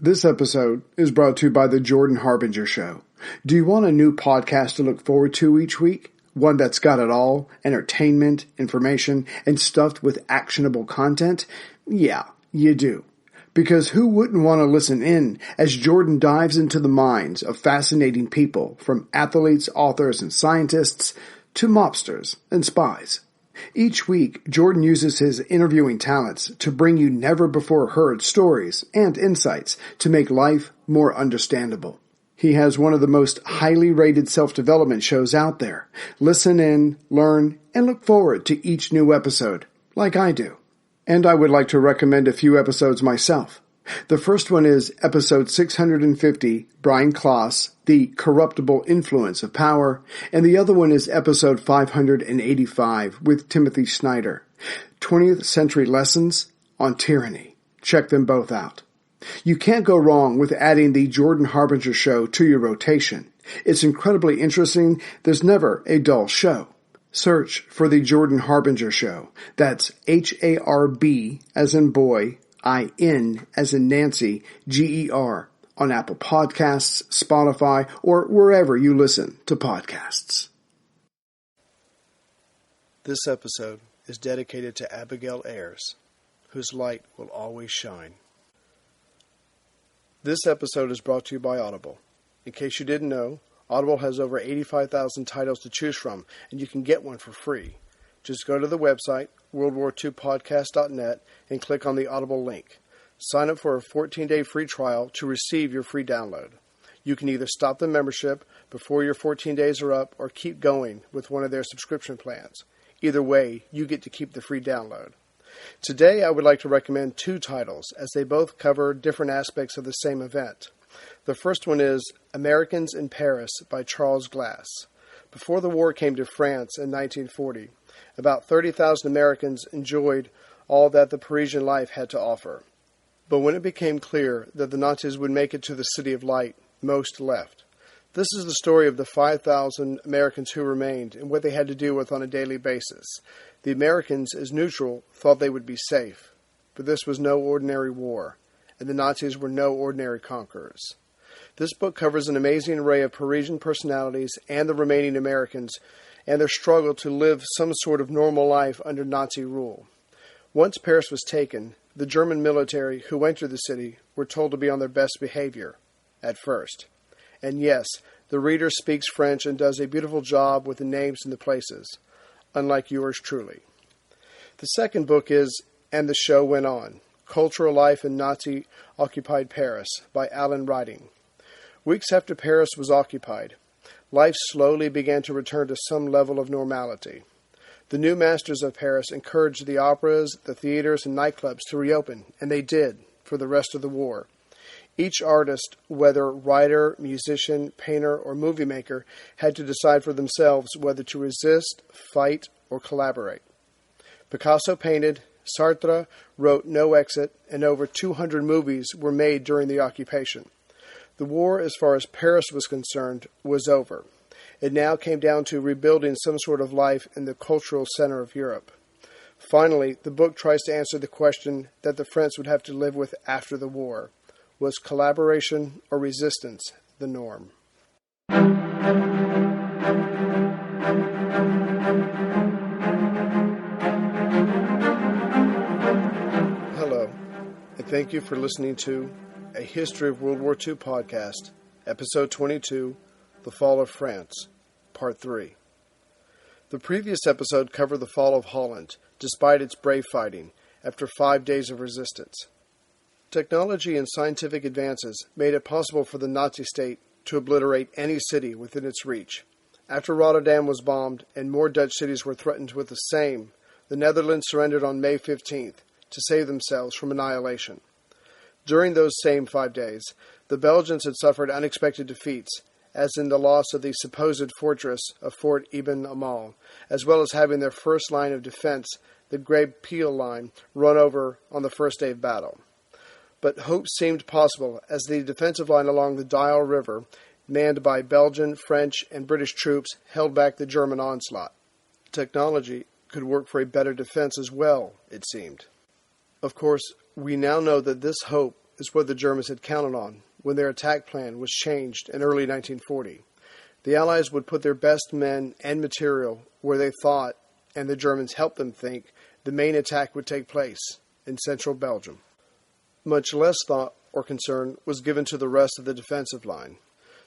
This episode is brought to you by the Jordan Harbinger Show. Do you want a new podcast to look forward to each week? One that's got it all, entertainment, information, and stuffed with actionable content? Yeah, you do. Because who wouldn't want to listen in as Jordan dives into the minds of fascinating people, from athletes, authors, and scientists to mobsters and spies. Each week, Jordan uses his interviewing talents to bring you never-before-heard stories and insights to make life more understandable. He has one of the most highly rated self-development shows out there. Listen in, learn, and look forward to each new episode, like I do. And I would like to recommend a few episodes myself. The first one is episode 650, Brian Klaas, The Corruptible Influence of Power, and the other one is episode 585 with Timothy Snyder, 20th Century Lessons on Tyranny. Check them both out. You can't go wrong with adding the Jordan Harbinger Show to your rotation. It's incredibly interesting. There's never a dull show. Search for the Jordan Harbinger Show. That's H-A-R-B as in boy, I-N as in Nancy, G-E-R, on Apple Podcasts, Spotify, or wherever you listen to podcasts. This episode is dedicated to Abigail Ayers, whose light will always shine. This episode is brought to you by Audible. In case you didn't know, Audible has over 85,000 titles to choose from, and you can get one for free. Just go to the website, WWII.podcast.net, and click on the Audible link. Sign up for a 14-day free trial to receive your free download. You can either stop the membership before your 14 days are up or keep going with one of their subscription plans. Either way, you get to keep the free download. Today, I would like to recommend two titles, as they both cover different aspects of the same event. The first one is Americans in Paris by Charles Glass. Before the war came to France in 1940, about 30,000 Americans enjoyed all that the Parisian life had to offer. But when it became clear that the Nazis would make it to the City of Light, most left. This is the story of the 5,000 Americans who remained and what they had to deal with on a daily basis. The Americans, as neutral, thought they would be safe. But this was no ordinary war, and the Nazis were no ordinary conquerors. This book covers an amazing array of Parisian personalities and the remaining Americans, and their struggle to live some sort of normal life under Nazi rule. Once Paris was taken, the German military who entered the city were told to be on their best behavior, at first. And yes, the reader speaks French and does a beautiful job with the names and the places, unlike yours truly. The second book is And the Show Went On, Cultural Life in Nazi-Occupied Paris by Alan Riding. Weeks after Paris was occupied, life slowly began to return to some level of normality. The new masters of Paris encouraged the operas, the theaters, and nightclubs to reopen, and they did, for the rest of the war. Each artist, whether writer, musician, painter, or movie maker, had to decide for themselves whether to resist, fight, or collaborate. Picasso painted, Sartre wrote No Exit, and over 200 movies were made during the occupation. The war, as far as Paris was concerned, was over. It now came down to rebuilding some sort of life in the cultural center of Europe. Finally, the book tries to answer the question that the French would have to live with after the war. Was collaboration or resistance the norm? Hello, and thank you for listening to A History of World War II podcast, Episode 22, The Fall of France, Part 3. The previous episode covered the fall of Holland, despite its brave fighting, after 5 days of resistance. Technology and scientific advances made it possible for the Nazi state to obliterate any city within its reach. After Rotterdam was bombed and more Dutch cities were threatened with the same, the Netherlands surrendered on May 15th to save themselves from annihilation. During those same 5 days, the Belgians had suffered unexpected defeats, as in the loss of the supposed fortress of Fort Ibn Amal, as well as having their first line of defense, the Grey Peel line, run over on the first day of battle. But hope seemed possible as the defensive line along the Dial River, manned by Belgian, French, and British troops, held back the German onslaught. Technology could work for a better defense as well, it seemed. Of course, we now know that this hope is what the Germans had counted on when their attack plan was changed in early 1940. The Allies would put their best men and material where they thought, and the Germans helped them think, the main attack would take place, in central Belgium. Much less thought or concern was given to the rest of the defensive line.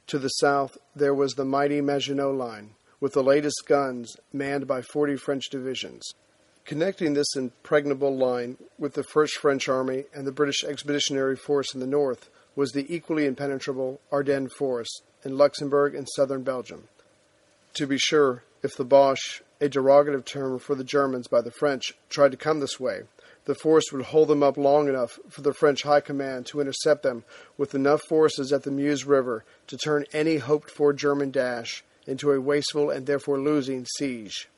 To the south, there was the mighty Maginot Line, with the latest guns manned by 40 French divisions. Connecting this impregnable line with the First French Army and the British Expeditionary Force in the north was the equally impenetrable Ardennes Forest in Luxembourg and southern Belgium. To be sure, if the Boche, a derogative term for the Germans by the French, tried to come this way, the force would hold them up long enough for the French High Command to intercept them with enough forces at the Meuse River to turn any hoped-for German dash into a wasteful and therefore losing siege.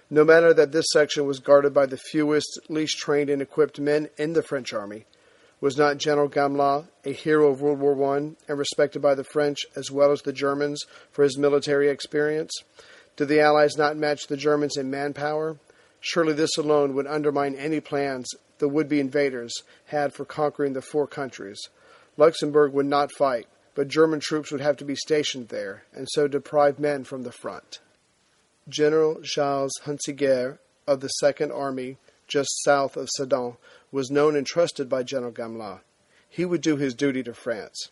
No matter that this section was guarded by the fewest, least trained and equipped men in the French army, was not General Gamelin a hero of World War I and respected by the French as well as the Germans for his military experience? Did the Allies not match the Germans in manpower? Surely this alone would undermine any plans the would-be invaders had for conquering the four countries. Luxembourg would not fight, but German troops would have to be stationed there, and so deprive men from the front. General Charles Hunsiger of the Second Army, just south of Sedan, was known and trusted by General Gamelin. He would do his duty to France.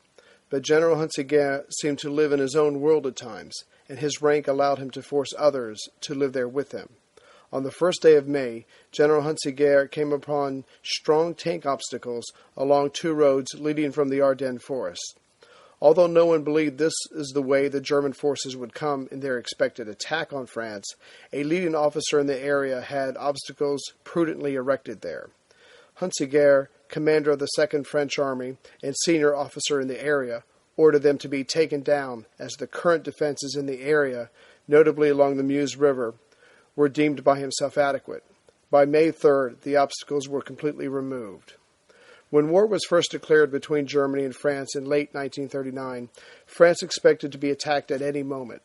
But General Hunsiger seemed to live in his own world at times, and his rank allowed him to force others to live there with him. On the first day of May, General Hunsiger came upon strong tank obstacles along two roads leading from the Ardennes forest. Although no one believed this is the way the German forces would come in their expected attack on France, a leading officer in the area had obstacles prudently erected there. Hunsiger, commander of the Second French Army and senior officer in the area, ordered them to be taken down as the current defenses in the area, notably along the Meuse River, were deemed by himself adequate. By May 3rd, the obstacles were completely removed. When war was first declared between Germany and France in late 1939, France expected to be attacked at any moment.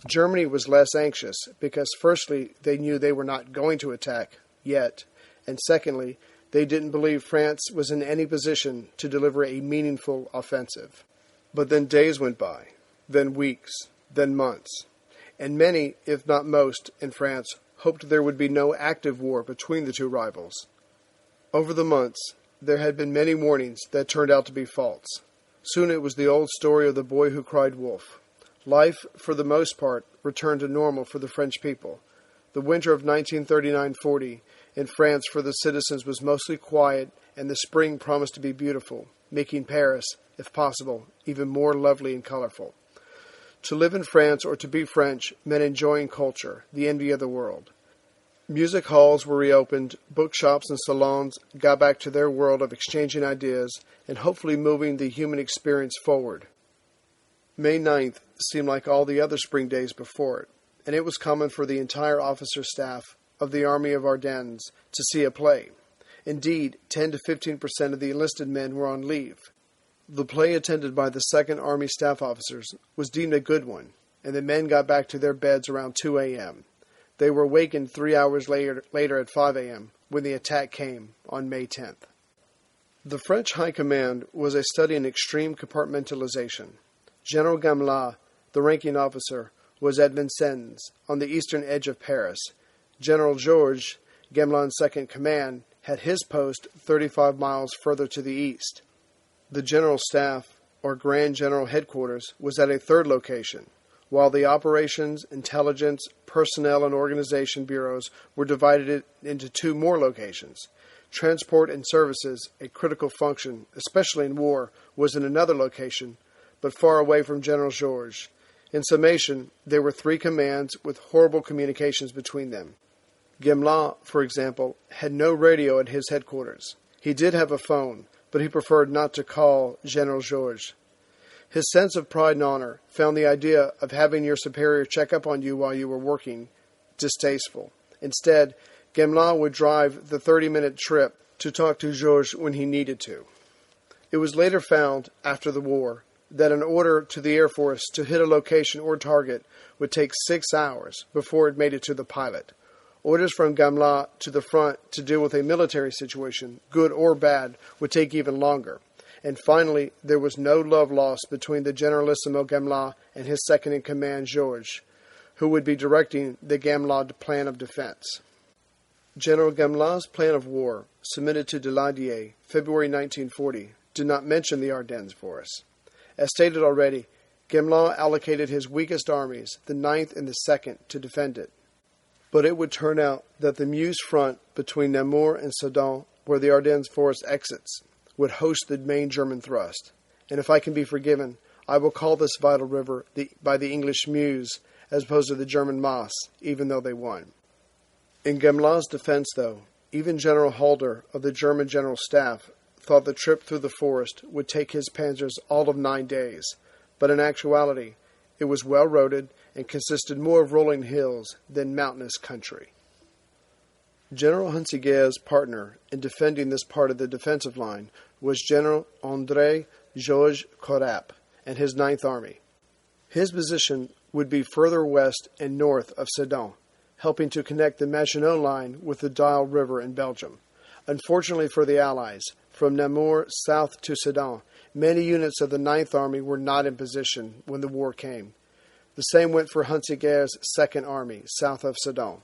Germany was less anxious because, firstly, they knew they were not going to attack yet, and secondly, they didn't believe France was in any position to deliver a meaningful offensive. But then days went by, then weeks, then months, and many, if not most, in France hoped there would be no active war between the two rivals. Over the months, there had been many warnings that turned out to be false. Soon it was the old story of the boy who cried wolf. Life, for the most part, returned to normal for the French people. The winter of 1939-40 in France for the citizens was mostly quiet, and the spring promised to be beautiful, making Paris, if possible, even more lovely and colorful. To live in France or to be French meant enjoying culture, the envy of the world. Music halls were reopened, bookshops and salons got back to their world of exchanging ideas and hopefully moving the human experience forward. May 9th seemed like all the other spring days before it, and it was common for the entire officer staff of the Army of Ardennes to see a play. Indeed, 10 to 15% of the enlisted men were on leave. The play attended by the 2nd Army staff officers was deemed a good one, and the men got back to their beds around 2 a.m. They were wakened 3 hours later at 5 a.m. when the attack came on May 10th. The French High Command was a study in extreme compartmentalization. General Gamelin, the ranking officer, was at Vincennes, on the eastern edge of Paris. General Georges, Gamelin's second command, had his post 35 miles further to the east. The General Staff, or Grand General Headquarters, was at a third location, while the Operations, Intelligence, Personnel, and Organization bureaus were divided into two more locations. Transport and services, a critical function, especially in war, was in another location, but far away from General Georges. In summation, there were three commands with horrible communications between them. Gamelin, for example, had no radio at his headquarters. He did have a phone, but he preferred not to call General Georges. His sense of pride and honor found the idea of having your superior check up on you while you were working distasteful. Instead, Gamelin would drive the 30-minute trip to talk to Georges when he needed to. It was later found, after the war, that an order to the Air Force to hit a location or target would take 6 hours before it made it to the pilot. Orders from Gamelin to the front to deal with a military situation, good or bad, would take even longer. And finally, there was no love lost between the Generalissimo Gamelin and his second-in-command, Georges, who would be directing the Gamelin plan of defense. General Gamelin's plan of war, submitted to Daladier, February 1940, did not mention the Ardennes for us. As stated already, Gamelin allocated his weakest armies, the 9th and the 2nd, to defend it. But it would turn out that the Meuse front between Namur and Sedan, where the Ardennes forest exits, would host the main German thrust. And if I can be forgiven, I will call this vital river by the English Meuse as opposed to the German Maas, even though they won. In Gamelin's defense, though, even General Halder of the German General Staff thought the trip through the forest would take his panzers all of 9 days, but in actuality, it was well roaded and consisted more of rolling hills than mountainous country. General Hunsiger's partner in defending this part of the defensive line was General André Georges Corap and his 9th Army. His position would be further west and north of Sedan, helping to connect the Maginot Line with the Dial River in Belgium. Unfortunately for the Allies, from Namur south to Sedan, many units of the 9th Army were not in position when the war came. The same went for Hunsiger's 2nd Army, south of Sedan.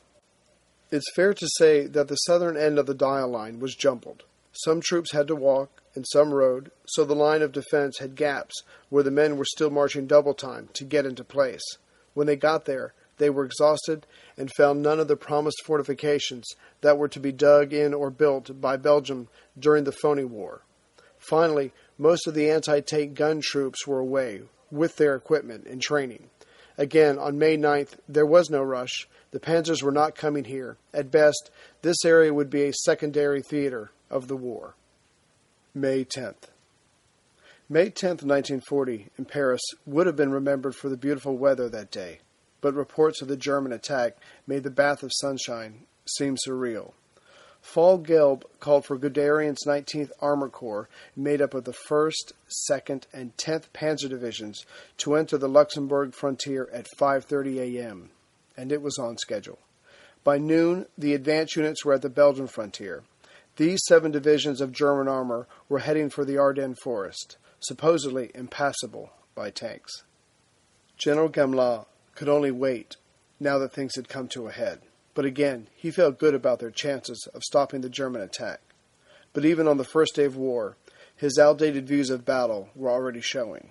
It's fair to say that the southern end of the Dial Line was jumbled. Some troops had to walk, and some rode, so the line of defense had gaps where the men were still marching double time to get into place. When they got there, they were exhausted and found none of the promised fortifications that were to be dug in or built by Belgium during the phony war. Finally, most of the anti-tank gun troops were away, with their equipment and training. Again, on May 9th, there was no rush. The panzers were not coming here. At best, this area would be a secondary theater of the war. May 10th. May 10th, 1940, in Paris, would have been remembered for the beautiful weather that day, but reports of the German attack made the bath of sunshine seem surreal. Fall Gelb called for Guderian's 19th Armor Corps, made up of the 1st, 2nd, and 10th Panzer Divisions, to enter the Luxembourg frontier at 5:30 a.m., and it was on schedule. By noon, the advance units were at the Belgian frontier. These 7 divisions of German armor were heading for the Ardennes forest, supposedly impassable by tanks. General Gamelin could only wait, now that things had come to a head. But again, he felt good about their chances of stopping the German attack. But even on the first day of war, his outdated views of battle were already showing.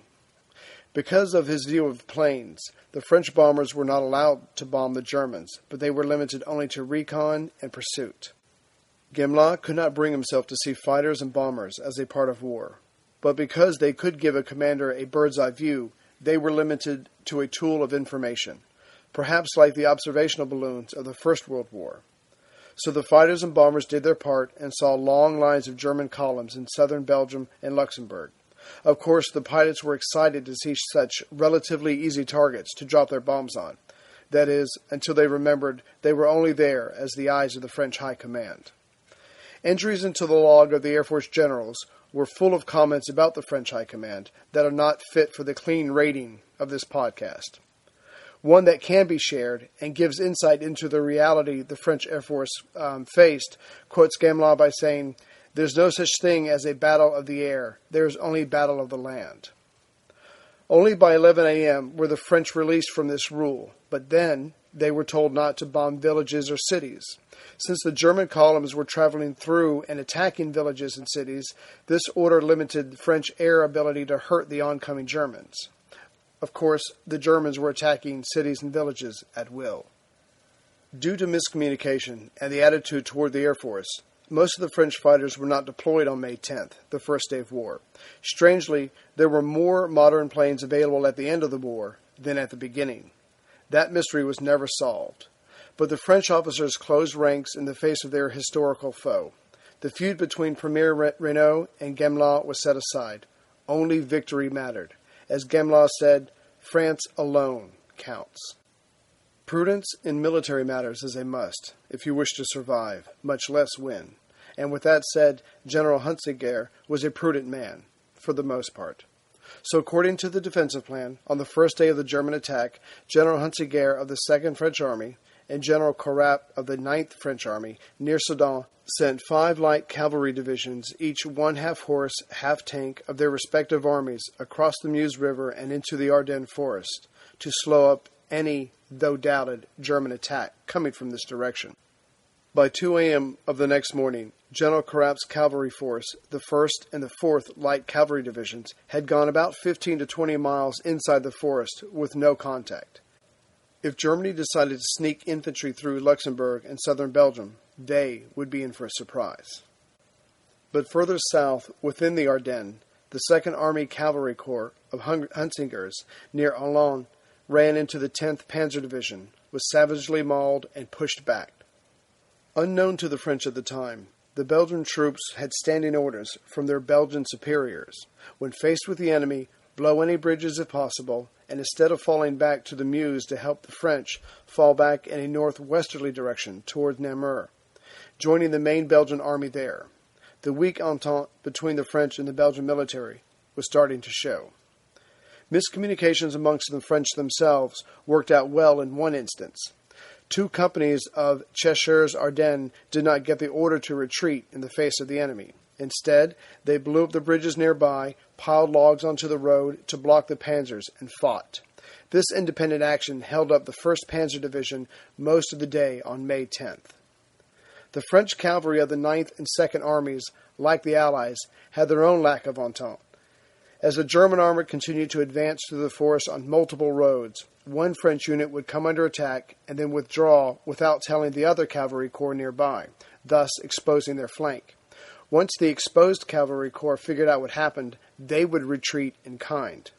Because of his view of planes, the French bombers were not allowed to bomb the Germans, but they were limited only to recon and pursuit. Gamelin could not bring himself to see fighters and bombers as a part of war, but because they could give a commander a bird's-eye view, they were limited to a tool of information, perhaps like the observational balloons of the First World War. So the fighters and bombers did their part and saw long lines of German columns in southern Belgium and Luxembourg. Of course, the pilots were excited to see such relatively easy targets to drop their bombs on. That is, until they remembered they were only there as the eyes of the French High Command. Entries into the log of the Air Force generals were full of comments about the French High Command that are not fit for the clean rating of this podcast. One that can be shared and gives insight into the reality the French Air Force faced quotes Gamelin by saying, "There's no such thing as a battle of the air. There's only battle of the land." Only by 11 a.m. were the French released from this rule, but then they were told not to bomb villages or cities. Since the German columns were traveling through and attacking villages and cities, this order limited French air ability to hurt the oncoming Germans. Of course, the Germans were attacking cities and villages at will. Due to miscommunication and the attitude toward the Air Force, most of the French fighters were not deployed on May 10th, the first day of war. Strangely, there were more modern planes available at the end of the war than at the beginning. That mystery was never solved. But the French officers closed ranks in the face of their historical foe. The feud between Premier Reynaud and Gamelin was set aside. Only victory mattered. As Gamelin said, France alone counts. Prudence in military matters is a must if you wish to survive, much less win. And with that said, General Hunsiger was a prudent man, for the most part. So according to the defensive plan, on the first day of the German attack, General Hunsiger of the 2nd French Army and General Carap of the 9th French Army near Sedan sent 5 light cavalry divisions, each one half-horse, half-tank of their respective armies, across the Meuse River and into the Ardennes forest to slow up any, though doubted, German attack coming from this direction. By 2 a.m. of the next morning, General Carap's cavalry force, the 1st and the 4th Light Cavalry Divisions, had gone about 15 to 20 miles inside the forest with no contact. If Germany decided to sneak infantry through Luxembourg and southern Belgium, they would be in for a surprise. But further south, within the Ardennes, the 2nd Army Cavalry Corps of Hunsingers near Ardennes ran into the 10th Panzer Division, was savagely mauled and pushed back. Unknown to the French at the time, the Belgian troops had standing orders from their Belgian superiors, when faced with the enemy, blow any bridges if possible, and instead of falling back to the Meuse to help the French, fall back in a northwesterly direction toward Namur, joining the main Belgian army there. The weak entente between the French and the Belgian military was starting to show. Miscommunications amongst the French themselves worked out well in one instance. 2 companies of Chasseurs Ardennes did not get the order to retreat in the face of the enemy. Instead, they blew up the bridges nearby, piled logs onto the road to block the panzers, and fought. This independent action held up the 1st Panzer Division most of the day on May 10th. The French cavalry of the 9th and 2nd Armies, like the Allies, had their own lack of entente. As the German army continued to advance through the forest on multiple roads, one French unit would come under attack and then withdraw without telling the other cavalry corps nearby, thus exposing their flank. Once the exposed cavalry corps figured out what happened, they would retreat in kind.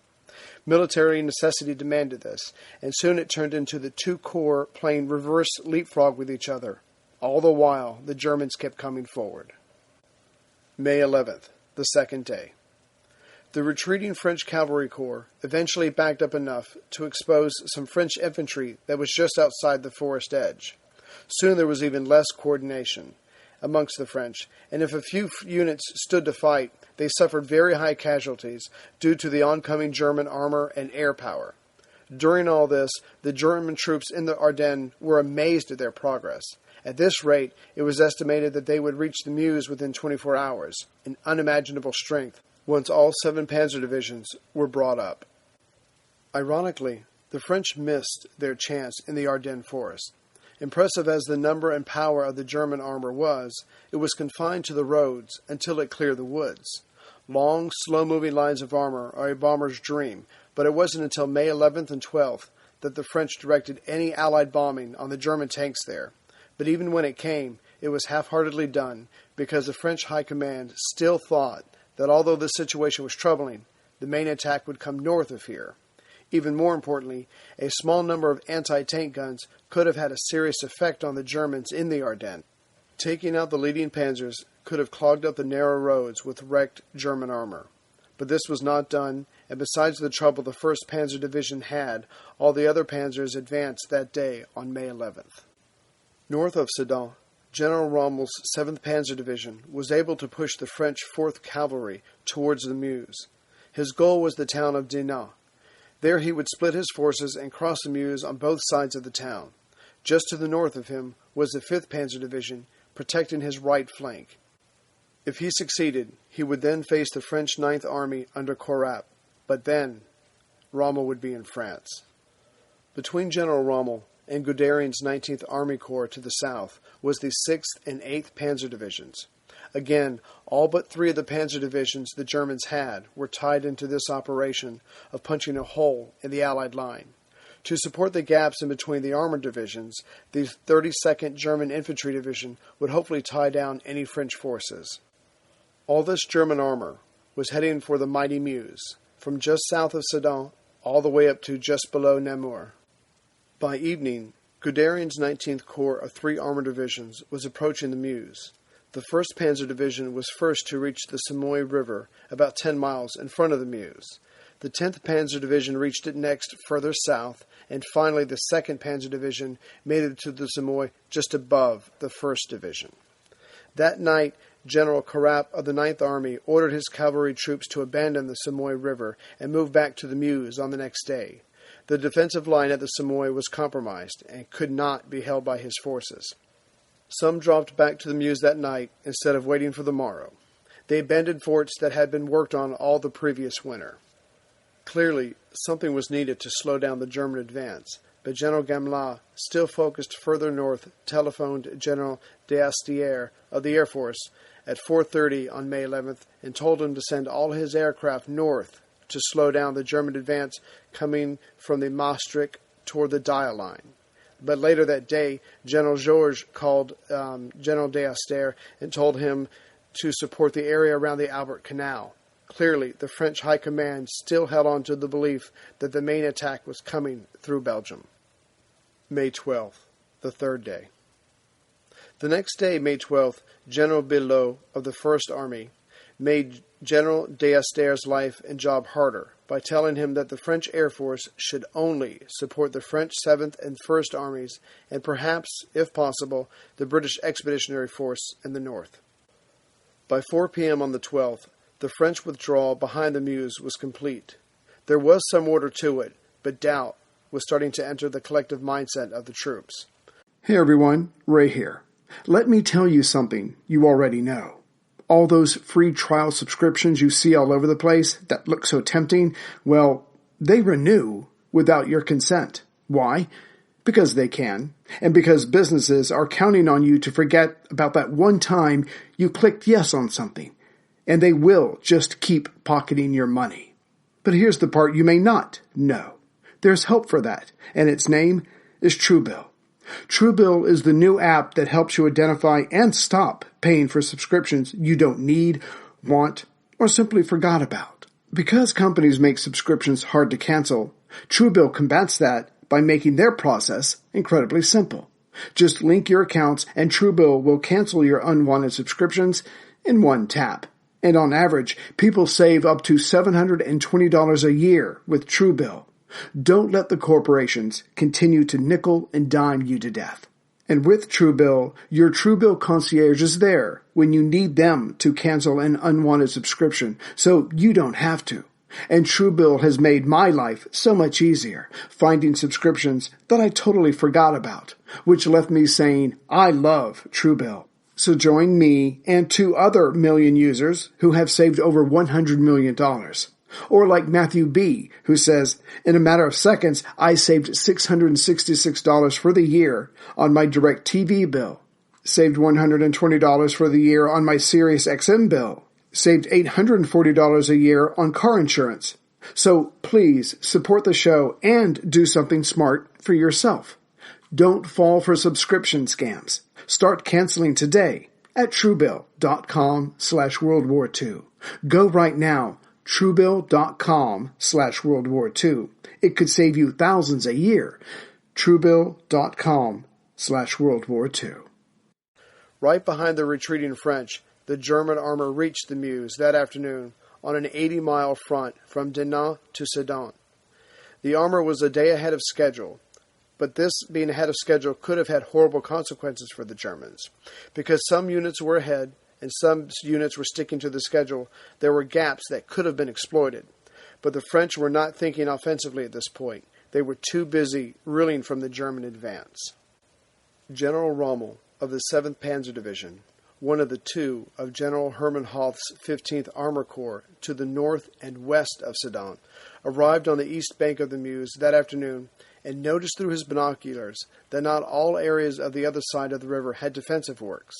Military necessity demanded this, and soon it turned into the 2 corps playing reverse leapfrog with each other. All the while, the Germans kept coming forward. May 11th, the 2nd day. The retreating French cavalry corps eventually backed up enough to expose some French infantry that was just outside the forest edge. Soon there was even less coordination amongst the French, and if a few units stood to fight, they suffered very high casualties due to the oncoming German armor and air power. During all this, the German troops in the Ardennes were amazed at their progress. At this rate, it was estimated that they would reach the Meuse within 24 hours, an unimaginable strength, once all 7 Panzer Divisions were brought up. Ironically, the French missed their chance in the Ardennes forest. Impressive as the number and power of the German armor was, it was confined to the roads until it cleared the woods. Long, slow-moving lines of armor are a bomber's dream, but it wasn't until May 11th and 12th that the French directed any Allied bombing on the German tanks there. But even when it came, it was half-heartedly done, because the French High Command still thought that although the situation was troubling, the main attack would come north of here. Even more importantly, a small number of anti-tank guns could have had a serious effect on the Germans in the Ardennes. Taking out the leading panzers could have clogged up the narrow roads with wrecked German armor. But this was not done, and besides the trouble the 1st Panzer Division had, all the other panzers advanced that day on May 11th. North of Sedan, General Rommel's 7th Panzer Division was able to push the French 4th Cavalry towards the Meuse. His goal was the town of Ardennes. There he would split his forces and cross the Meuse on both sides of the town. Just to the north of him was the 5th Panzer Division, protecting his right flank. If he succeeded, he would then face the French 9th Army under Carap. But then, Rommel would be in France. Between General Rommel and Guderian's 19th Army Corps to the south was the 6th and 8th Panzer Divisions. Again, all but 3 of the Panzer Divisions the Germans had were tied into this operation of punching a hole in the Allied line. To support the gaps in between the armored divisions, the 32nd German Infantry Division would hopefully tie down any French forces. All this German armor was heading for the mighty Meuse, from just south of Sedan all the way up to just below Namur. By evening, Guderian's 19th Corps of 3 armored divisions was approaching the Meuse. The 1st Panzer Division was first to reach the Meuse River, about 10 miles in front of the Meuse. The 10th Panzer Division reached it next further south, and finally the 2nd Panzer Division made it to the Meuse just above the 1st Division. That night, General Carap of the 9th Army ordered his cavalry troops to abandon the Meuse River and move back to the Meuse on the next day. The defensive line at the Semoy was compromised and could not be held by his forces. Some dropped back to the Meuse that night instead of waiting for the morrow. They abandoned forts that had been worked on all the previous winter. Clearly, something was needed to slow down the German advance, but General Gamelin, still focused further north, telephoned General d'Astier of the Air Force at 4:30 on May 11th and told him to send all his aircraft north to slow down the German advance coming from the Maastricht toward the Dial line. But later that day, General Georges called General d'Astier and told him to support the area around the Albert Canal. Clearly, the French High Command still held on to the belief that the main attack was coming through Belgium. May 12th, the third day. The next day, May 12th, General Billot of the First Army made General d'Astier's life and job harder by telling him that the French Air Force should only support the French 7th and 1st Armies and perhaps, if possible, the British Expeditionary Force in the north. By 4 p.m. on the 12th, the French withdrawal behind the Meuse was complete. There was some order to it, but doubt was starting to enter the collective mindset of the troops. Hey everyone, Ray here. Let me tell you something you already know. All those free trial subscriptions you see all over the place that look so tempting, well, they renew without your consent. Why? Because they can, and because businesses are counting on you to forget about that one time you clicked yes on something, and they will just keep pocketing your money. But here's the part you may not know. There's help for that, and its name is Truebill. Truebill is the new app that helps you identify and stop paying for subscriptions you don't need, want, or simply forgot about. Because companies make subscriptions hard to cancel, Truebill combats that by making their process incredibly simple. Just link your accounts and Truebill will cancel your unwanted subscriptions in one tap. And on average, people save up to $720 a year with Truebill. Don't let the corporations continue to nickel and dime you to death. And with Truebill, your Truebill concierge is there when you need them to cancel an unwanted subscription, so you don't have to. And Truebill has made my life so much easier, finding subscriptions that I totally forgot about, which left me saying, I love Truebill. So join me and 2 other million users who have saved over $100 million. Or like Matthew B., who says, in a matter of seconds, I saved $666 for the year on my DirecTV bill, saved $120 for the year on my SiriusXM bill, saved $840 a year on car insurance. So please support the show and do something smart for yourself. Don't fall for subscription scams. Start canceling today at Truebill.com/World War II. Go right now. Truebill.com/World War II. It could save you thousands a year. Truebill.com/World War II. Right behind the retreating French, the German armor reached the Meuse that afternoon on an 80-mile front from Ardennes to Sedan. The armor was a day ahead of schedule, but this being ahead of schedule could have had horrible consequences for the Germans. Because some units were ahead, and some units were sticking to the schedule, there were gaps that could have been exploited. But the French were not thinking offensively at this point. They were too busy reeling from the German advance. General Rommel of the 7th Panzer Division, one of the 2 of General Hermann Hoth's 15th Armor Corps to the north and west of Sedan, arrived on the east bank of the Meuse that afternoon and noticed through his binoculars that not all areas of the other side of the river had defensive works.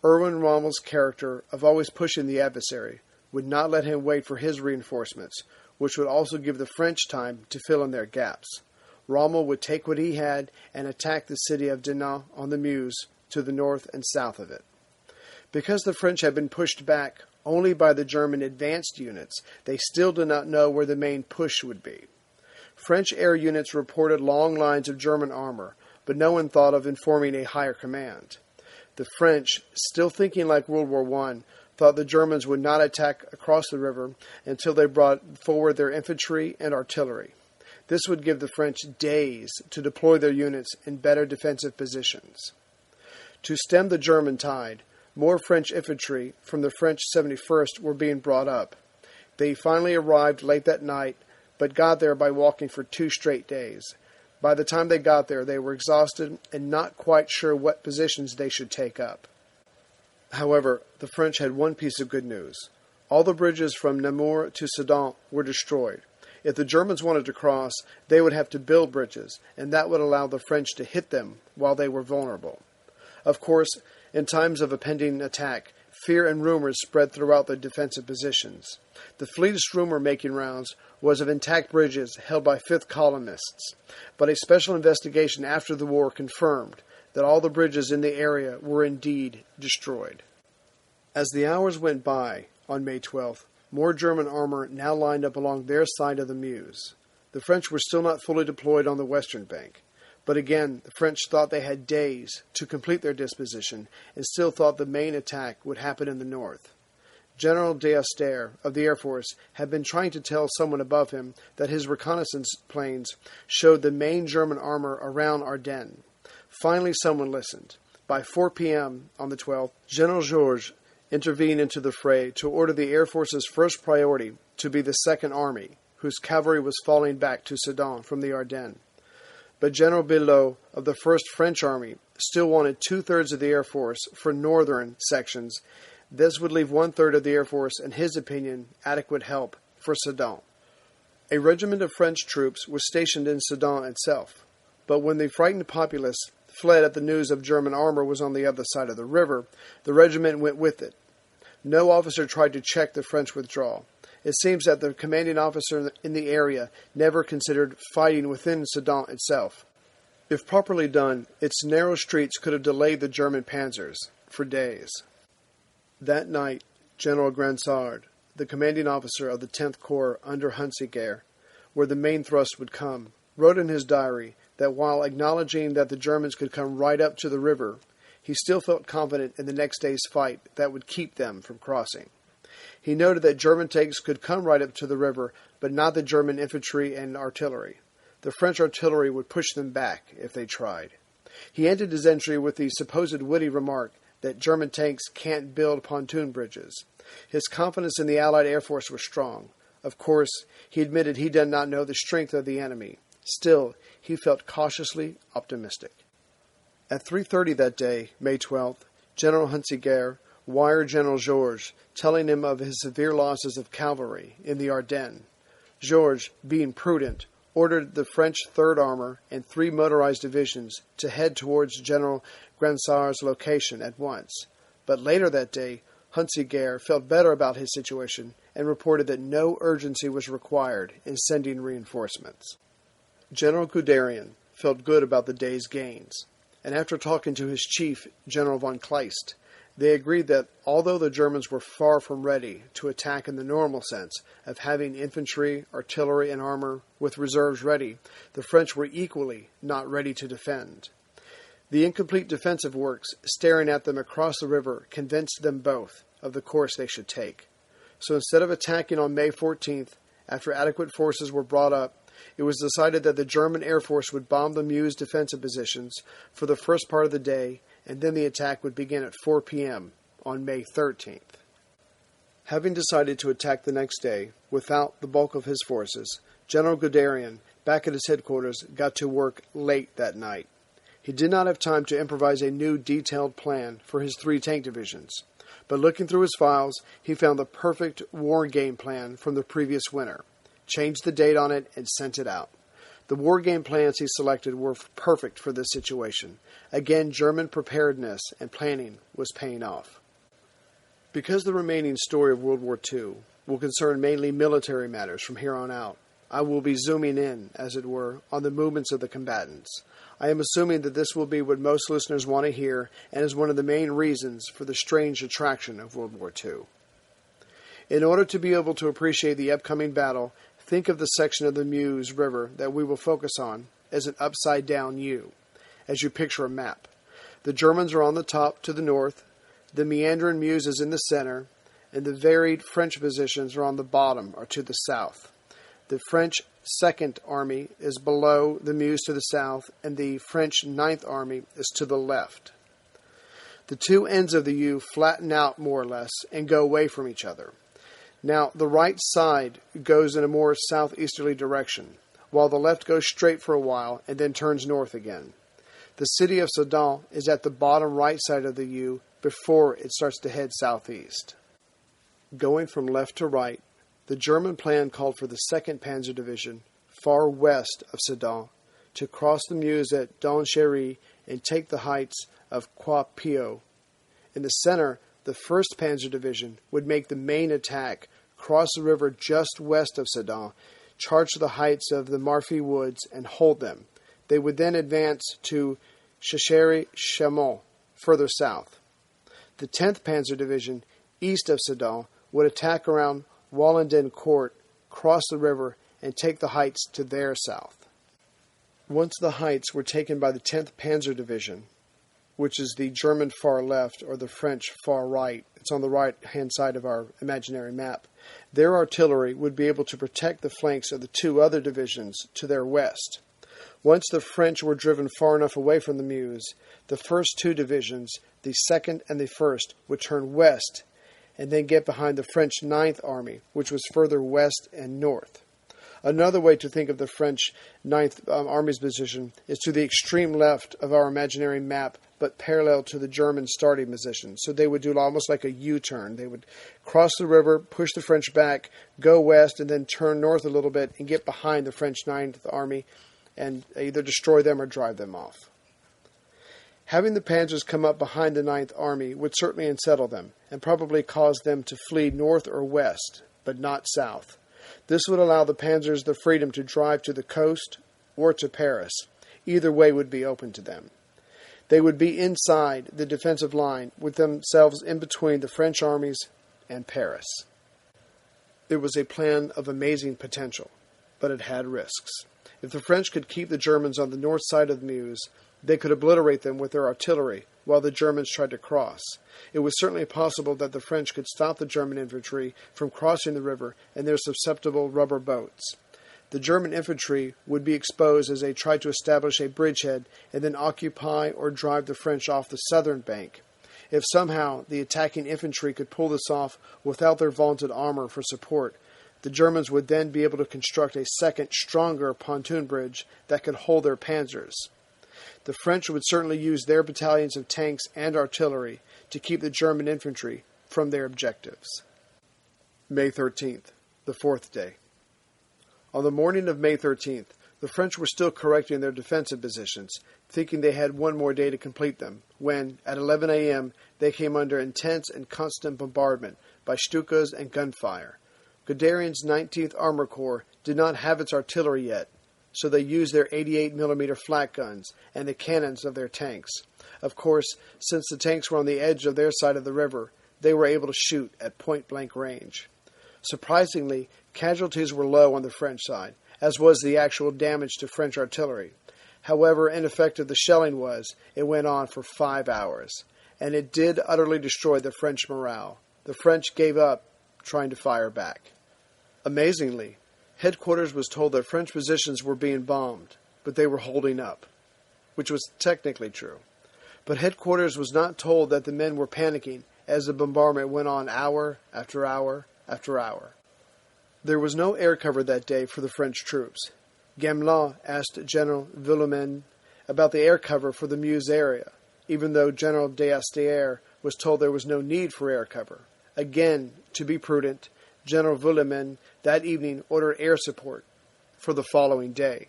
Erwin Rommel's character of always pushing the adversary would not let him wait for his reinforcements, which would also give the French time to fill in their gaps. Rommel would take what he had and attack the city of Ardennes on the Meuse to the north and south of it. Because the French had been pushed back only by the German advanced units, they still did not know where the main push would be. French air units reported long lines of German armor, but no one thought of informing a higher command. The French, still thinking like World War I, thought the Germans would not attack across the river until they brought forward their infantry and artillery. This would give the French days to deploy their units in better defensive positions. To stem the German tide, more French infantry from the French 71st were being brought up. They finally arrived late that night, but got there by walking for 2 straight days. By the time they got there, they were exhausted and not quite sure what positions they should take up. However, the French had one piece of good news. All the bridges from Namur to Sedan were destroyed. If the Germans wanted to cross, they would have to build bridges, and that would allow the French to hit them while they were vulnerable. Of course, in times of a pending attack, fear and rumors spread throughout the defensive positions. The fleetest rumor making rounds was of intact bridges held by fifth columnists, but a special investigation after the war confirmed that all the bridges in the area were indeed destroyed. As the hours went by, on May 12th, more German armor now lined up along their side of the Meuse. The French were still not fully deployed on the western bank, but again the French thought they had days to complete their disposition and still thought the main attack would happen in the north. General D'Aster of the Air Force had been trying to tell someone above him that his reconnaissance planes showed the main German armor around Ardennes. Finally, someone listened. By 4 p.m. on the 12th, General Georges intervened into the fray to order the Air Force's first priority to be the Second Army, whose cavalry was falling back to Sedan from the Ardennes. But General Billot of the 1st French Army still wanted 2/3 of the Air Force for northern sections. This would leave 1/3 of the Air Force, in his opinion, adequate help for Sedan. A regiment of French troops was stationed in Sedan itself, but when the frightened populace fled at the news of German armor was on the other side of the river, the regiment went with it. No officer tried to check the French withdrawal. It seems that the commanding officer in the area never considered fighting within Sedan itself. If properly done, its narrow streets could have delayed the German panzers for days. That night, General Gransard, the commanding officer of the 10th Corps under Hunsiker, where the main thrust would come, wrote in his diary that while acknowledging that the Germans could come right up to the river, he still felt confident in the next day's fight that would keep them from crossing. He noted that German tanks could come right up to the river, but not the German infantry and artillery. The French artillery would push them back if they tried. He ended his entry with the supposed witty remark that German tanks can't build pontoon bridges. His confidence in the Allied Air Force was strong. Of course, he admitted he did not know the strength of the enemy. Still, he felt cautiously optimistic. At 3:30 that day, May 12th, General Hunsiker wired General Georges, telling him of his severe losses of cavalry in the Ardennes. Georges, being prudent, ordered the French 3rd Armor and 3 motorized divisions to head towards General Gransard's location at once. But later that day, Hunsiker felt better about his situation and reported that no urgency was required in sending reinforcements. General Guderian felt good about the day's gains, and after talking to his chief, General von Kleist, they agreed that although the Germans were far from ready to attack in the normal sense of having infantry, artillery, and armor with reserves ready, the French were equally not ready to defend. The incomplete defensive works staring at them across the river convinced them both of the course they should take. So instead of attacking on May 14th, after adequate forces were brought up, it was decided that the German Air Force would bomb the Meuse defensive positions for the first part of the day, and then the attack would begin at 4 p.m. on May 13th. Having decided to attack the next day without the bulk of his forces, General Guderian, back at his headquarters, got to work late that night. He did not have time to improvise a new detailed plan for his 3 tank divisions, but looking through his files, he found the perfect war game plan from the previous winter, changed the date on it, and sent it out. The war game plans he selected were perfect for this situation. Again, German preparedness and planning was paying off. Because the remaining story of World War II will concern mainly military matters from here on out, I will be zooming in, as it were, on the movements of the combatants. I am assuming that this will be what most listeners want to hear and is one of the main reasons for the strange attraction of World War II. In order to be able to appreciate the upcoming battle, think of the section of the Meuse River that we will focus on as an upside-down U, as you picture a map. The Germans are on the top to the north, the meandering Meuse is in the center, and the varied French positions are on the bottom or to the south. The French 2nd Army is below the Meuse to the south, and the French 9th Army is to the left. The two ends of the U flatten out more or less and go away from each other. Now, the right side goes in a more southeasterly direction, while the left goes straight for a while and then turns north again. The city of Sedan is at the bottom right side of the U before it starts to head southeast. Going from left to right, the German plan called for the 2nd Panzer Division, far west of Sedan, to cross the Meuse at Donchéry and take the heights of Croix-Piot. In the center, the 1st Panzer Division would make the main attack, cross the river just west of Sedan, charge the heights of the Marfy Woods, and hold them. They would then advance to Châchery-Chamont, further south. The 10th Panzer Division, east of Sedan, would attack around Wallenden-Court, cross the river, and take the heights to their south. Once the heights were taken by the 10th Panzer Division, which is the German far left or the French far right, it's on the right-hand side of our imaginary map, their artillery would be able to protect the flanks of the 2 other divisions to their west. Once the French were driven far enough away from the Meuse, the first 2 divisions, the 2nd and the 1st, would turn west and then get behind the French 9th Army, which was further west and north. Another way to think of the French 9th Army's position is to the extreme left of our imaginary map, but parallel to the German starting position. So they would do almost like a U-turn. They would cross the river, push the French back, go west, and then turn north a little bit and get behind the French 9th Army and either destroy them or drive them off. Having the panzers come up behind the 9th Army would certainly unsettle them and probably cause them to flee north or west, but not south. This would allow the panzers the freedom to drive to the coast or to Paris. Either way would be open to them. They would be inside the defensive line with themselves in between the French armies and Paris. It was a plan of amazing potential, but it had risks. If the French could keep the Germans on the north side of the Meuse, they could obliterate them with their artillery while the Germans tried to cross. It was certainly possible that the French could stop the German infantry from crossing the river and their susceptible rubber boats. The German infantry would be exposed as they tried to establish a bridgehead and then occupy or drive the French off the southern bank. If somehow the attacking infantry could pull this off without their vaunted armor for support, the Germans would then be able to construct a second, stronger pontoon bridge that could hold their panzers. The French would certainly use their battalions of tanks and artillery to keep the German infantry from their objectives. May 13th, the 4th day. On the morning of May 13th, the French were still correcting their defensive positions, thinking they had one more day to complete them, when, at 11 a.m., they came under intense and constant bombardment by Stukas and gunfire. Guderian's 19th Armor Corps did not have its artillery yet, so they used their 88mm flak guns and the cannons of their tanks. Of course, since the tanks were on the edge of their side of the river, they were able to shoot at point-blank range. Surprisingly, casualties were low on the French side, as was the actual damage to French artillery. However ineffective the shelling was, it went on for 5 hours, and it did utterly destroy the French morale. The French gave up trying to fire back. Amazingly, headquarters was told that French positions were being bombed, but they were holding up, which was technically true. But headquarters was not told that the men were panicking as the bombardment went on hour after hour after hour. There was no air cover that day for the French troops. Gamelin asked General Villemain about the air cover for the Meuse area, even though General d'Astier was told there was no need for air cover. Again, to be prudent, General Villemain that evening ordered air support for the following day.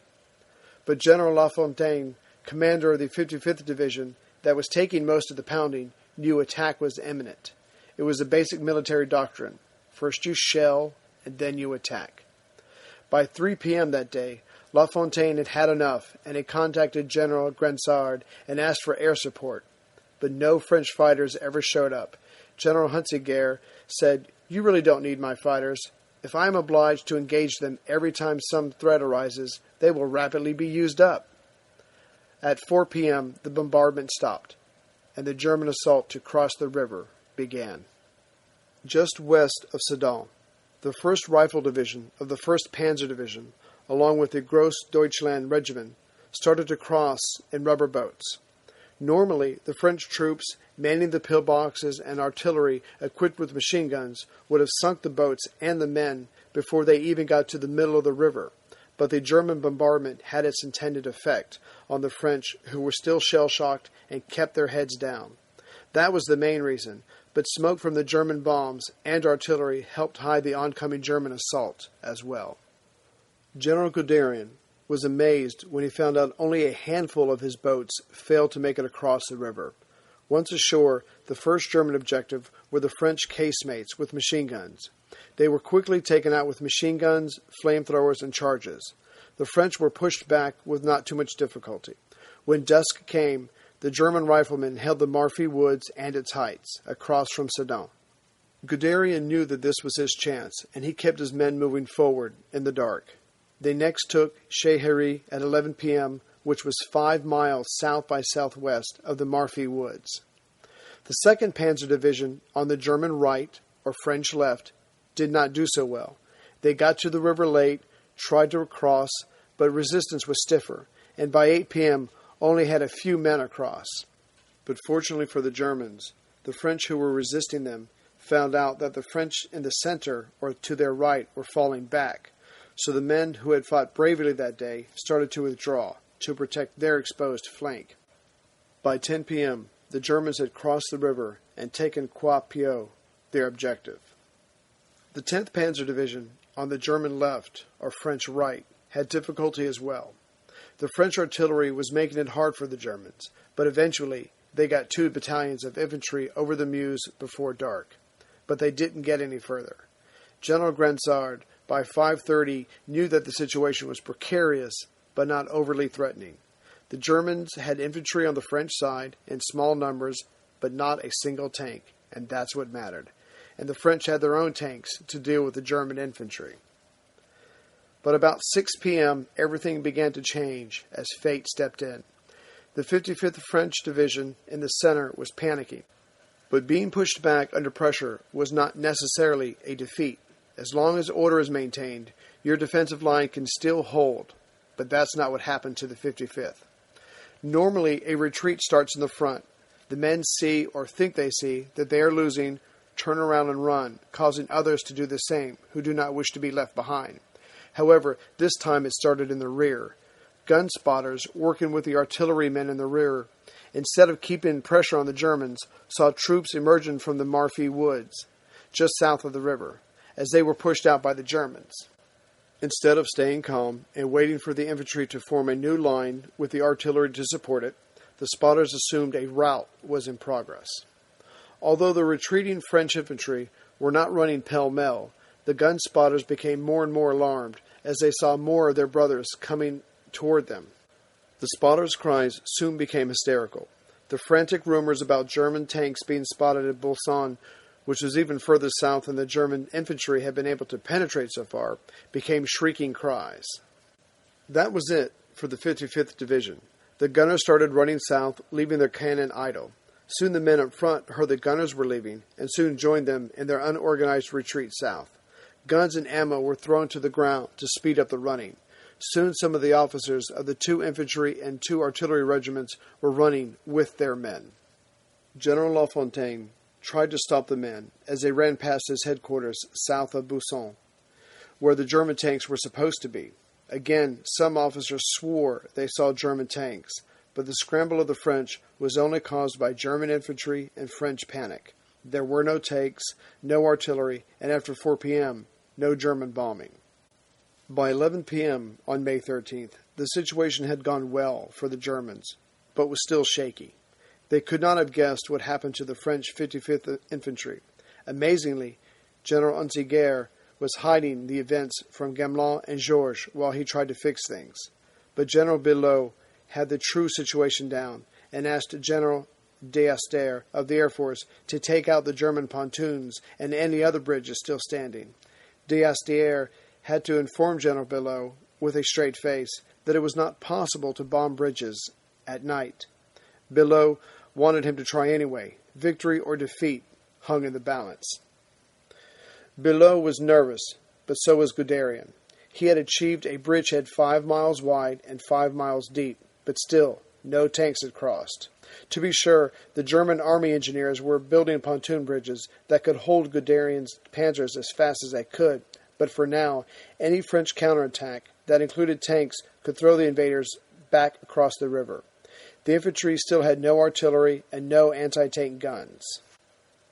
But General Lafontaine, commander of the 55th Division that was taking most of the pounding, knew attack was imminent. It was a basic military doctrine. First you shell, and then you attack. By 3 p.m. that day, Lafontaine had had enough, and he contacted General Grensard and asked for air support. But no French fighters ever showed up. General Hunziger said, "You really don't need my fighters. If I am obliged to engage them every time some threat arises, they will rapidly be used up." At 4 p.m., the bombardment stopped, and the German assault to cross the river began. Just west of Sedan, the 1st Rifle Division of the 1st Panzer Division, along with the Grossdeutschland Regiment, started to cross in rubber boats. Normally, the French troops manning the pillboxes and artillery equipped with machine guns would have sunk the boats and the men before they even got to the middle of the river. But the German bombardment had its intended effect on the French, who were still shell-shocked and kept their heads down. That was the main reason, but smoke from the German bombs and artillery helped hide the oncoming German assault as well. General Guderian was amazed when he found out only a handful of his boats failed to make it across the river. Once ashore, the first German objective were the French casemates with machine guns. They were quickly taken out with machine guns, flamethrowers, and charges. The French were pushed back with not too much difficulty. When dusk came, the German riflemen held the Marfee Woods and its heights, across from Sedan. Guderian knew that this was his chance, and he kept his men moving forward in the dark. They next took Chehéry at 11 p.m., which was 5 miles south by southwest of the Marfee Woods. The 2nd Panzer Division on the German right, or French left, did not do so well. They got to the river late, tried to cross, but resistance was stiffer, and by 8 p.m. only had a few men across. But fortunately for the Germans, the French who were resisting them found out that the French in the center or to their right were falling back, so the men who had fought bravely that day started to withdraw to protect their exposed flank. By 10 p.m., the Germans had crossed the river and taken Croix-Pieux, their objective. The 10th Panzer Division on the German left, or French right, had difficulty as well. The French artillery was making it hard for the Germans, but eventually they got 2 battalions of infantry over the Meuse before dark. But they didn't get any further. General Grensard, by 5:30, knew that the situation was precarious, but not overly threatening. The Germans had infantry on the French side in small numbers, but not a single tank, and that's what mattered. And the French had their own tanks to deal with the German infantry. But about 6 p.m., everything began to change as fate stepped in. The 55th French Division in the center was panicking, but being pushed back under pressure was not necessarily a defeat. As long as order is maintained, your defensive line can still hold, but that's not what happened to the 55th. Normally, a retreat starts in the front. The men see or think they see that they are losing, turn around and run, causing others to do the same who do not wish to be left behind. However, this time it started in the rear. Gun spotters, working with the artillerymen in the rear, instead of keeping pressure on the Germans, saw troops emerging from the Marfee Woods, just south of the river, as they were pushed out by the Germans. Instead of staying calm and waiting for the infantry to form a new line with the artillery to support it, the spotters assumed a rout was in progress. Although the retreating French infantry were not running pell-mell, the gun spotters became more and more alarmed as they saw more of their brothers coming toward them. The spotters' cries soon became hysterical. The frantic rumors about German tanks being spotted at Bolson, which was even further south than the German infantry had been able to penetrate so far, became shrieking cries. That was it for the 55th Division. The gunners started running south, leaving their cannon idle. Soon the men up front heard the gunners were leaving, and soon joined them in their unorganized retreat south. Guns and ammo were thrown to the ground to speed up the running. Soon some of the officers of the 2 infantry and 2 artillery regiments were running with their men. General Lafontaine tried to stop the men as they ran past his headquarters south of Busson, where the German tanks were supposed to be. Again, some officers swore they saw German tanks, but the scramble of the French was only caused by German infantry and French panic. There were no tanks, no artillery, and after 4 p.m., no German bombing. By 11 p.m. on May 13th, the situation had gone well for the Germans, but was still shaky. They could not have guessed what happened to the French 55th Infantry. Amazingly, General Unziger was hiding the events from Gamelin and Georges while he tried to fix things. But General Billot had the true situation down and asked General D'Aster of the Air Force to take out the German pontoons and any other bridges still standing. D'Aster had to inform General Billot, with a straight face, that it was not possible to bomb bridges at night. Billot wanted him to try anyway. Victory or defeat hung in the balance. Billot was nervous, but so was Guderian. He had achieved a bridgehead 5 miles wide and 5 miles deep, but still, no tanks had crossed. To be sure, the German army engineers were building pontoon bridges that could hold Guderian's panzers as fast as they could, but for now, any French counterattack that included tanks could throw the invaders back across the river. The infantry still had no artillery and no anti-tank guns.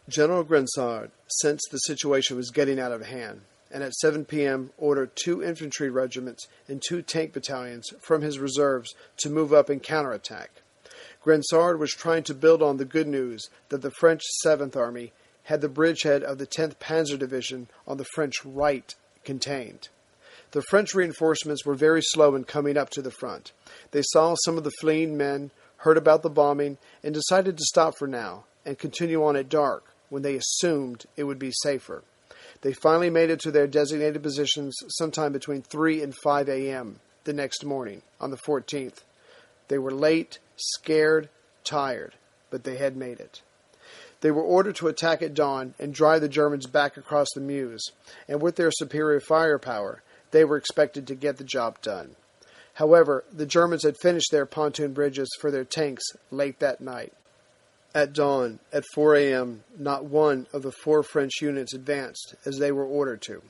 General Grensard sensed the situation was getting out of hand, and at 7 p.m. ordered 2 infantry regiments and 2 tank battalions from his reserves to move up and counterattack. Grensard was trying to build on the good news that the French 7th Army had the bridgehead of the 10th Panzer Division on the French right contained. The French reinforcements were very slow in coming up to the front. They saw some of the fleeing men, heard about the bombing, and decided to stop for now and continue on at dark when they assumed it would be safer. They finally made it to their designated positions sometime between 3 and 5 a.m. the next morning, on the 14th. They were late, scared, tired, but they had made it. They were ordered to attack at dawn and drive the Germans back across the Meuse, and with their superior firepower, they were expected to get the job done. However, the Germans had finished their pontoon bridges for their tanks late that night. At dawn, at 4 a.m., not one of the 4 French units advanced as they were ordered to.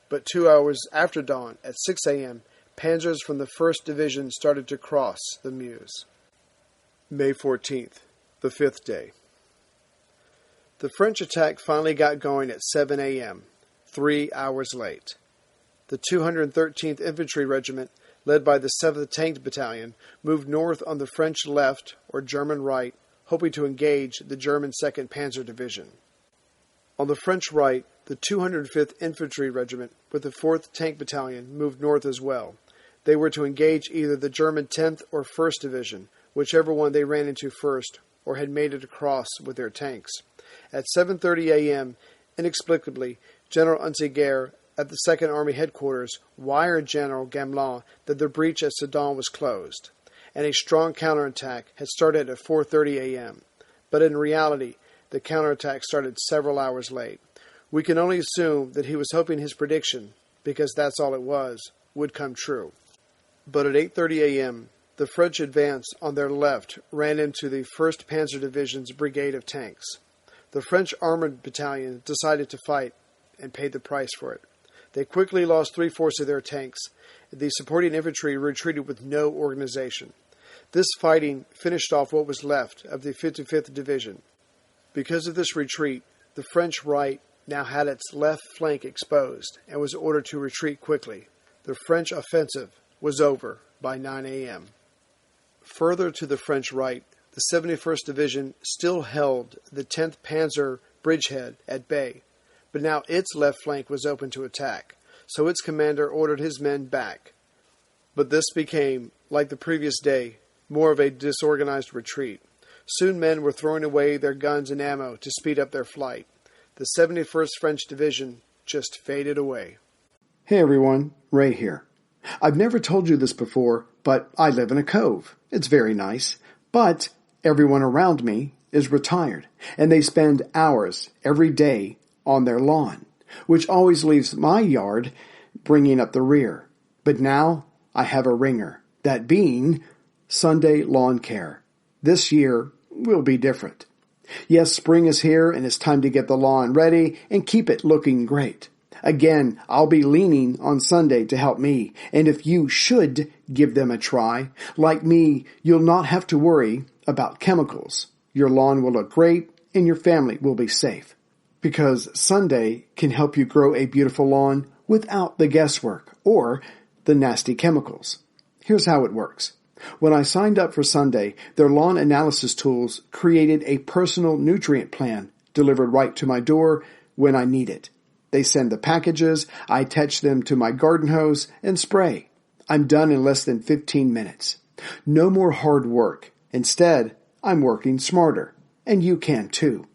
But 2 hours after dawn, at 6 a.m., panzers from the 1st Division started to cross the Meuse. May 14th, the 5th day. The French attack finally got going at 7 a.m., 3 hours late. The 213th Infantry Regiment, led by the 7th Tank Battalion, moved north on the French left, or German right, hoping to engage the German 2nd Panzer Division. On the French right, the 205th Infantry Regiment with the 4th Tank Battalion moved north as well. They were to engage either the German 10th or 1st Division, whichever one they ran into first or had made it across with their tanks. At 7:30 a.m., inexplicably, General Unziger at the 2nd Army headquarters wired General Gamelin that the breach at Sedan was closed, and a strong counterattack had started at 4:30 a.m. But in reality, the counterattack started several hours late. We can only assume that he was hoping his prediction, because that's all it was, would come true. But at 8:30 a.m., the French advance on their left ran into the 1st Panzer Division's brigade of tanks. The French armored battalion decided to fight and paid the price for it. They quickly lost 3/4 of their tanks. The supporting infantry retreated with no organization. This fighting finished off what was left of the 55th Division. Because of this retreat, the French right now had its left flank exposed and was ordered to retreat quickly. The French offensive was over by 9 a.m. Further to the French right, the 71st Division still held the 10th Panzer bridgehead at bay, but now its left flank was open to attack, so its commander ordered his men back. But this became, like the previous day, more of a disorganized retreat. Soon men were throwing away their guns and ammo to speed up their flight. The 71st French Division just faded away. Hey everyone, Ray here. I've never told you this before, but I live in a cove. It's very nice, but everyone around me is retired, and they spend hours every day on their lawn, which always leaves my yard bringing up the rear. But now I have a ringer, that being Sunday Lawn Care. This year will be different. Yes, spring is here, and it's time to get the lawn ready and keep it looking great. Again, I'll be leaning on Sunday to help me, and if you should give them a try, like me, you'll not have to worry about chemicals. Your lawn will look great, and your family will be safe. Because Sunday can help you grow a beautiful lawn without the guesswork or the nasty chemicals. Here's how it works. When I signed up for Sunday, their lawn analysis tools created a personal nutrient plan delivered right to my door when I need it. They send the packages, I attach them to my garden hose, and spray. I'm done in less than 15 minutes. No more hard work. Instead, I'm working smarter. And you can too.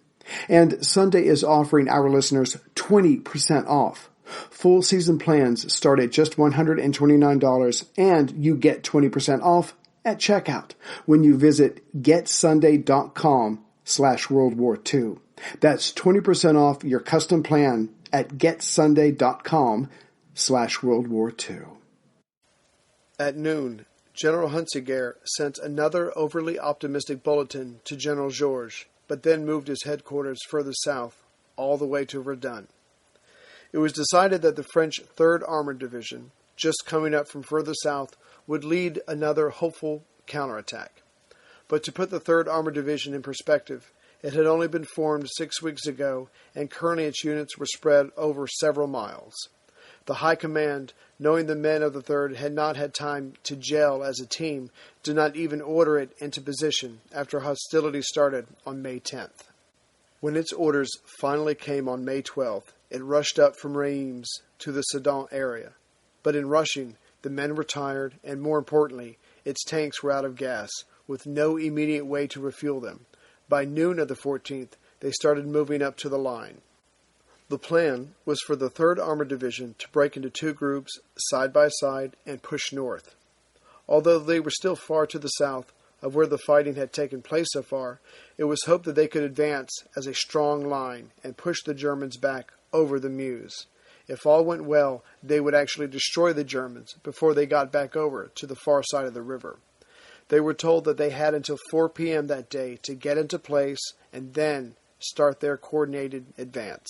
And Sunday is offering our listeners 20% off. Full season plans start at just $129, and you get 20% off at checkout when you visit getsunday.com/World War II. That's 20% off your custom plan at getsunday.com/World War II. At noon, General Hunsiger sent another overly optimistic bulletin to General Georges, but then moved his headquarters further south, all the way to Verdun. It was decided that the French 3rd Armored Division, just coming up from further south, would lead another hopeful counterattack. But to put the 3rd Armored Division in perspective, it had only been formed 6 weeks ago, and currently its units were spread over several miles. The High Command, knowing the men of the 3rd had not had time to gel as a team, did not even order it into position after hostilities started on May 10th. When its orders finally came on May 12th, it rushed up from Reims to the Sedan area. But in rushing, the men were tired, and more importantly, its tanks were out of gas, with no immediate way to refuel them. By noon of the 14th, they started moving up to the line. The plan was for the 3rd Armored Division to break into 2 groups, side by side, and push north. Although they were still far to the south of where the fighting had taken place so far, it was hoped that they could advance as a strong line and push the Germans back over the Meuse. If all went well, they would actually destroy the Germans before they got back over to the far side of the river. They were told that they had until 4 p.m. that day to get into place and then start their coordinated advance.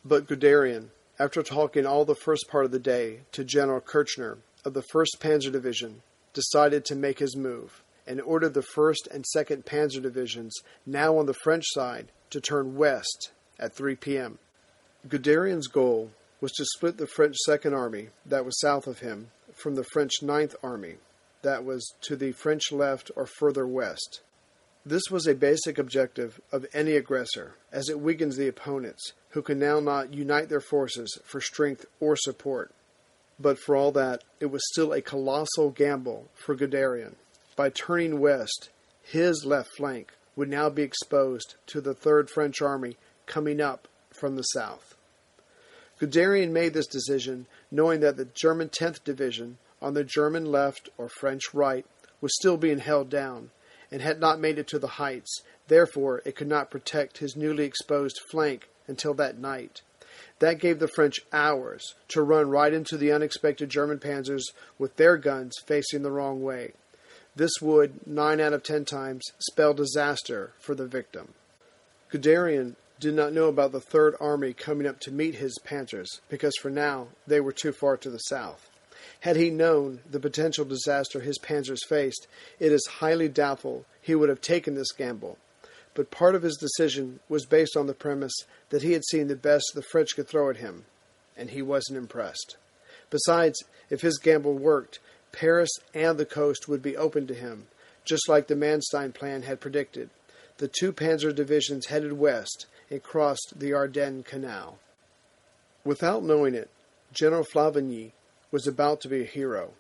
But Guderian, after talking all the first part of the day to General Kirchner of the 1st Panzer Division, decided to make his move and ordered the 1st and 2nd Panzer Divisions, now on the French side, to turn west at 3 p.m. Guderian's goal was to split the French 2nd Army, that was south of him, from the French 9th Army, that was to the French left or further west. This was a basic objective of any aggressor, as it weakens the opponents, who can now not unite their forces for strength or support. But for all that, it was still a colossal gamble for Guderian. By turning west, his left flank would now be exposed to the 3rd French Army coming up from the south. Guderian made this decision knowing that the German 10th Division on the German left or French right was still being held down and had not made it to the heights. Therefore, it could not protect his newly exposed flank until that night. That gave the French hours to run right into the unexpected German panzers with their guns facing the wrong way. This would, 9 out of 10 times, spell disaster for the victim. Guderian did not know about the 3rd Army coming up to meet his panzers, because for now they were too far to the south. Had he known the potential disaster his panzers faced, it is highly doubtful he would have taken this gamble. But part of his decision was based on the premise that he had seen the best the French could throw at him, and he wasn't impressed. Besides, if his gamble worked, Paris and the coast would be open to him, just like the Manstein plan had predicted. The 2 panzer divisions headed west and crossed the Ardennes Canal. Without knowing it, General Flavigny was about to be a hero.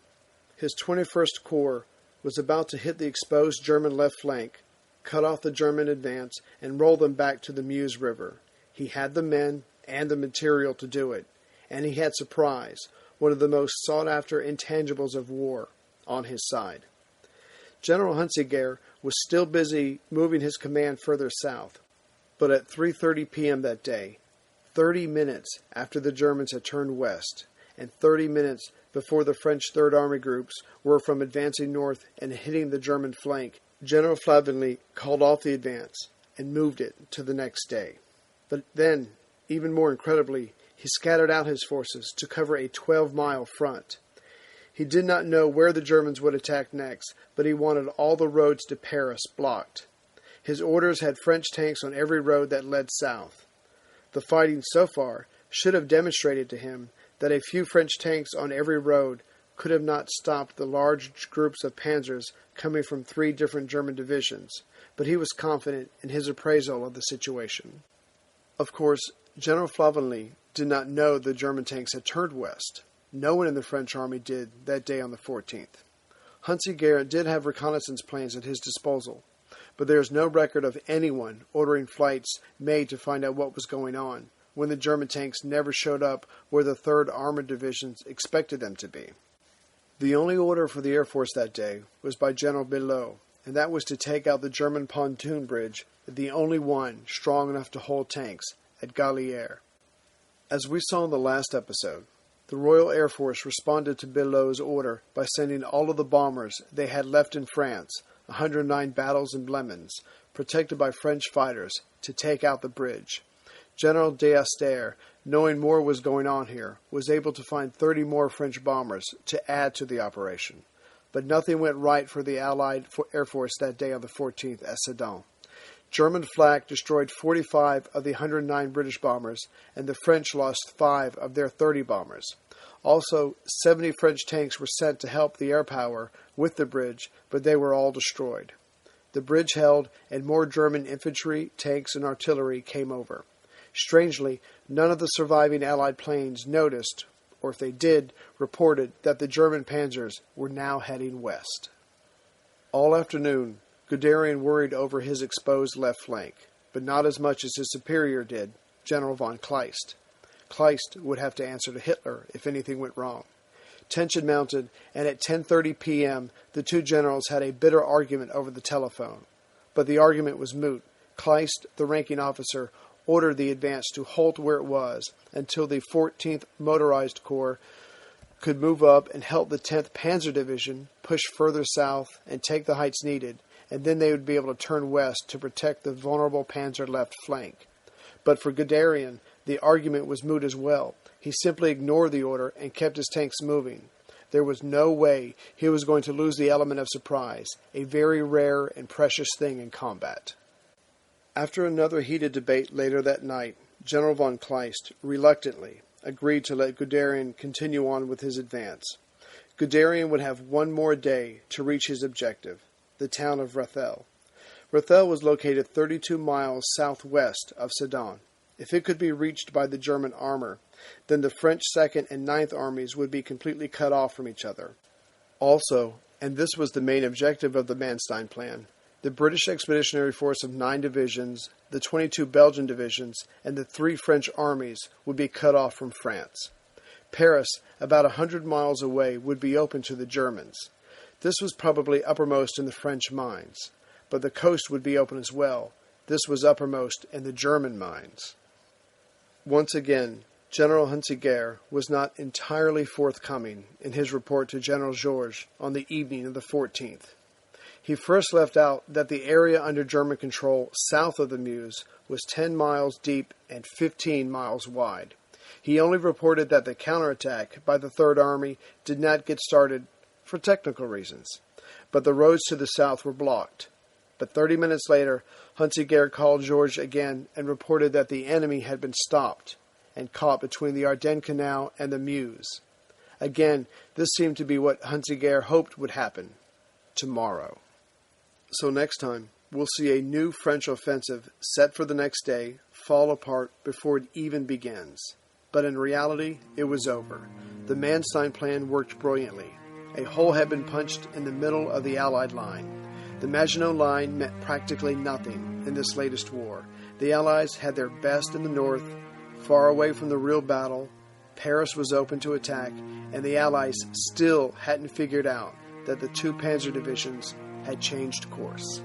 His 21st Corps was about to hit the exposed German left flank, cut off the German advance, and roll them back to the Meuse River. He had the men and the material to do it, and he had surprise, one of the most sought-after intangibles of war, on his side. General Hunsiger was still busy moving his command further south, but at 3:30 p.m. that day, 30 minutes after the Germans had turned west, and 30 minutes before the French Third Army groups were from advancing north and hitting the German flank, General Flavigny called off the advance and moved it to the next day. But then, even more incredibly, he scattered out his forces to cover a 12-mile front. He did not know where the Germans would attack next, but he wanted all the roads to Paris blocked. His orders had French tanks on every road that led south. The fighting so far should have demonstrated to him that a few French tanks on every road could have not stopped the large groups of panzers coming from 3 different German divisions, but he was confident in his appraisal of the situation. Of course, General Flavigny did not know the German tanks had turned west. No one in the French army did that day on the 14th. Hunsiger did have reconnaissance planes at his disposal, but there is no record of anyone ordering flights made to find out what was going on, when the German tanks never showed up where the 3rd Armored Divisions expected them to be. The only order for the Air Force that day was by General Belot, and that was to take out the German pontoon bridge, the only one strong enough to hold tanks, at Gallier. As we saw in the last episode, The Royal Air Force responded to Billot's order by sending all of the bombers they had left in France, 109 battles and lemons, protected by French fighters, to take out the bridge. General d'Astaire, knowing more was going on here, was able to find 30 more French bombers to add to the operation. But nothing went right for the Allied Air Force that day on the 14th at Sedan. German flak destroyed 45 of the 109 British bombers, and the French lost 5 of their 30 bombers. Also, 70 French tanks were sent to help the air power with the bridge, but they were all destroyed. The bridge held, and more German infantry, tanks, and artillery came over. Strangely, none of the surviving Allied planes noticed, or if they did, reported that the German panzers were now heading west. All afternoon, Guderian worried over his exposed left flank, but not as much as his superior did, General von Kleist. Kleist would have to answer to Hitler if anything went wrong. Tension mounted, and at 10:30 p.m., the two generals had a bitter argument over the telephone. But the argument was moot. Kleist, the ranking officer, ordered the advance to halt where it was until the 14th Motorized Corps could move up and help the 10th Panzer Division push further south and take the heights needed, and then they would be able to turn west to protect the vulnerable Panzer left flank. But for Guderian, the argument was moot as well. He simply ignored the order and kept his tanks moving. There was no way he was going to lose the element of surprise, a very rare and precious thing in combat. After another heated debate later that night, General von Kleist, reluctantly, agreed to let Guderian continue on with his advance. Guderian would have one more day to reach his objective, the town of Rethel. Rethel was located 32 miles southwest of Sedan. If it could be reached by the German armor, then the French 2nd and 9th armies would be completely cut off from each other. Also, and this was the main objective of the Manstein Plan, the British Expeditionary Force of 9 divisions, the 22 Belgian divisions, and the 3 French armies would be cut off from France. Paris, about 100 miles away, would be open to the Germans. This was probably uppermost in the French minds, but the coast would be open as well. This was uppermost in the German minds. Once again, General Hunziker was not entirely forthcoming in his report to General Georges on the evening of the 14th. He first left out that the area under German control south of the Meuse was 10 miles deep and 15 miles wide. He only reported that the counterattack by the Third Army did not get started for technical reasons, but the roads to the south were blocked. But 30 minutes later, Hunziker called Georges again and reported that the enemy had been stopped and caught between the Ardennes Canal and the Meuse. Again, this seemed to be what Hunziker hoped would happen tomorrow. So next time, we'll see a new French offensive set for the next day fall apart before it even begins. But in reality, it was over. The Manstein Plan worked brilliantly. A hole had been punched in the middle of the Allied line. The Maginot Line meant practically nothing in this latest war. The Allies had their best in the north, far away from the real battle. Paris was open to attack, and the Allies still hadn't figured out that the 2 Panzer divisions had changed course.